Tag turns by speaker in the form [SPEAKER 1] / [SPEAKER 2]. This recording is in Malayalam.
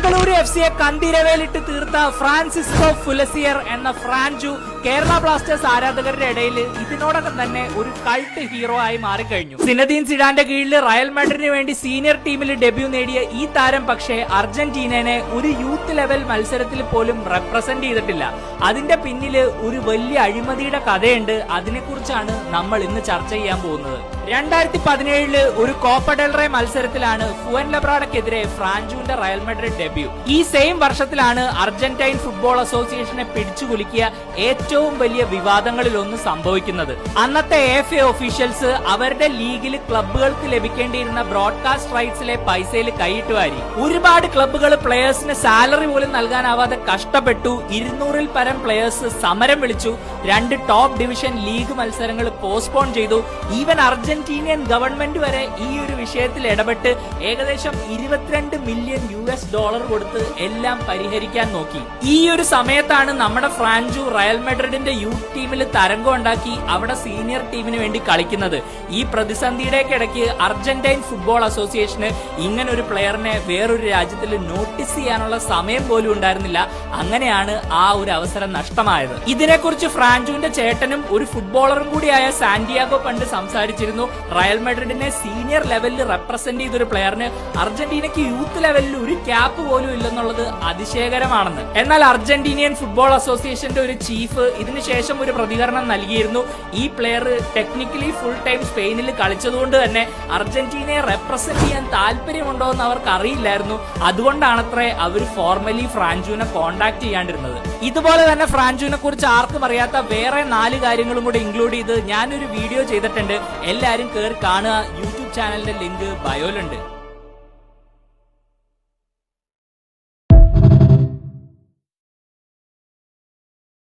[SPEAKER 1] ബംഗളൂരു എഫ്സിയെ കന്തിരവേലിട്ട് തീർത്ത ഫ്രാൻസിസ്കോ ഫുലസിയർ എന്ന ഫ്രാഞ്ചു കേരള ബ്ലാസ്റ്റേഴ്സ് ആരാധകരുടെ ഇടയിൽ ഇതിനോടകം തന്നെ ഒരു കൾട്ട് ഹീറോ ആയി മാറിക്കഴിഞ്ഞു. സിനദീൻ സിഡാന്റെ കീഴിൽ റയൽ മാഡ്രിഡിന് വേണ്ടി സീനിയർ ടീമിൽ ഡെബ്യൂ നേടിയ ഈ താരം പക്ഷേ അർജന്റീനയെ ഒരു യൂത്ത് ലെവൽ മത്സരത്തിൽ പോലും റെപ്രസെന്റ് ചെയ്തിട്ടില്ല. അതിന്റെ പിന്നില് ഒരു വലിയ അഴിമതിയുടെ കഥയുണ്ട്. അതിനെക്കുറിച്ചാണ് നമ്മൾ ഇന്ന് ചർച്ച ചെയ്യാൻ പോകുന്നത്. 2017 ഒരു കോപ്പ ഡെൽ റേ മത്സരത്തിലാണ് ഫുവൻലബ്രാഡക്കെതിരെ ഫ്രാഞ്ചുവിന്റെ റയൽ മാഡ്രിഡ് ഡെബ്യൂ. ഈ സെയിം വർഷത്തിലാണ് അർജന്റൈൻ ഫുട്ബോൾ അസോസിയേഷനെ പിടിച്ചുകുലുക്കിയ ഏറ്റവും വലിയ വിവാദങ്ങളിൽ ഒന്ന് സംഭവിക്കുന്നത്. അന്നത്തെ AFA ഒഫീഷ്യൽസ് അവരുടെ ലീഗിൽ ക്ലബ്ബുകൾക്ക് ലഭിക്കേണ്ടിയിരുന്ന ബ്രോഡ്കാസ്റ്റ് റൈറ്റ്സിലെ പൈസയിൽ കൈയിട്ട് വാരി. ഒരുപാട് ക്ലബ്ബുകൾ പ്ലെയേഴ്സിന് സാലറി പോലും നൽകാനാവാതെ കഷ്ടപ്പെട്ടു. 200-ൽ പരം പ്ലെയേഴ്സ് സമരം വിളിച്ചു. 2 ടോപ്പ് ഡിവിഷൻ ലീഗ് മത്സരങ്ങൾ പോസ്റ്റ്പോൺ ചെയ്തു. ഈവൻ അർജന്റീനിയൻ ഗവൺമെന്റ് വരെ ഈ ഒരു വിഷയത്തിൽ ഇടപെട്ട് ഏകദേശം $22 മില്യൺ കൊടുത്ത് എല്ലാം പരിഹരിക്കാൻ നോക്കി. ഈ ഒരു സമയത്താണ് നമ്മുടെ ഫ്രാഞ്ചു റയൽ മാഡ്രിഡിന്റെ യൂത്ത് ടീമിൽ തരംഗം ഉണ്ടാക്കി അവിടെ സീനിയർ ടീമിന് വേണ്ടി കളിക്കുന്നത്. ഈ പ്രതിസന്ധിയുടെ ഇടയ്ക്ക് അർജന്റൈൻ ഫുട്ബോൾ അസോസിയേഷന് ഇങ്ങനെ ഒരു പ്ലെയറിനെ വേറൊരു രാജ്യത്തിൽ നോട്ടീസ് ചെയ്യാനുള്ള സമയം പോലും ഉണ്ടായിരുന്നില്ല. അങ്ങനെയാണ് ആ ഒരു അവസരം നഷ്ടമായത്. ഇതിനെക്കുറിച്ച് ഫ്രാഞ്ചുവിന്റെ ചേട്ടനും ഒരു ഫുട്ബോളറും കൂടിയായ സാന്റിയാഗോ പണ്ട് സംസാരിച്ചിരുന്നു. റയൽ മാഡ്രിഡിനെ സീനിയർ ലെവലിൽ റെപ്രസെന്റ് ചെയ്തൊരു പ്ലെയറിന് അർജന്റീനയ്ക്ക് യൂത്ത് ലെവലിൽ ഒരു ക്യാപ്പ് പോലും ഇല്ലെന്നുള്ളത് അതിശയകരമാണെന്ന്. എന്നാൽ അർജന്റീനിയൻ ഫുട്ബോൾ അസോസിയേഷന്റെ ഒരു ചീഫ് ഇതിനുശേഷം ഒരു പ്രതികരണം നൽകിയിരുന്നു. ഈ പ്ലെയർ ടെക്നിക്കലി ഫുൾ ടൈം സ്പെയിനിൽ കളിച്ചതുകൊണ്ട് തന്നെ അർജന്റീനയെ റെപ്രസെന്റ് ചെയ്യാൻ താല്പര്യമുണ്ടോ എന്ന് അവർക്ക് അറിയില്ലായിരുന്നു. അതുകൊണ്ടാണത്രേ അവർ ഫോർമലി ഫ്രാഞ്ചുവിനെ കോണ്ടാക്ട് ചെയ്യാണ്ടിരുന്നത്. ഇതുപോലെ തന്നെ ഫ്രാഞ്ചുവിനെ കുറിച്ച് ആർക്കും അറിയാത്ത വേറെ 4 കാര്യങ്ങളും കൂടെ ഇൻക്ലൂഡ് ചെയ്ത് ഞാനൊരു വീഡിയോ ചെയ്തിട്ടുണ്ട്. എല്ലാരും കേറി കാണുക. യൂട്യൂബ് ചാനലിന്റെ ലിങ്ക് ബയോയിലുണ്ട്.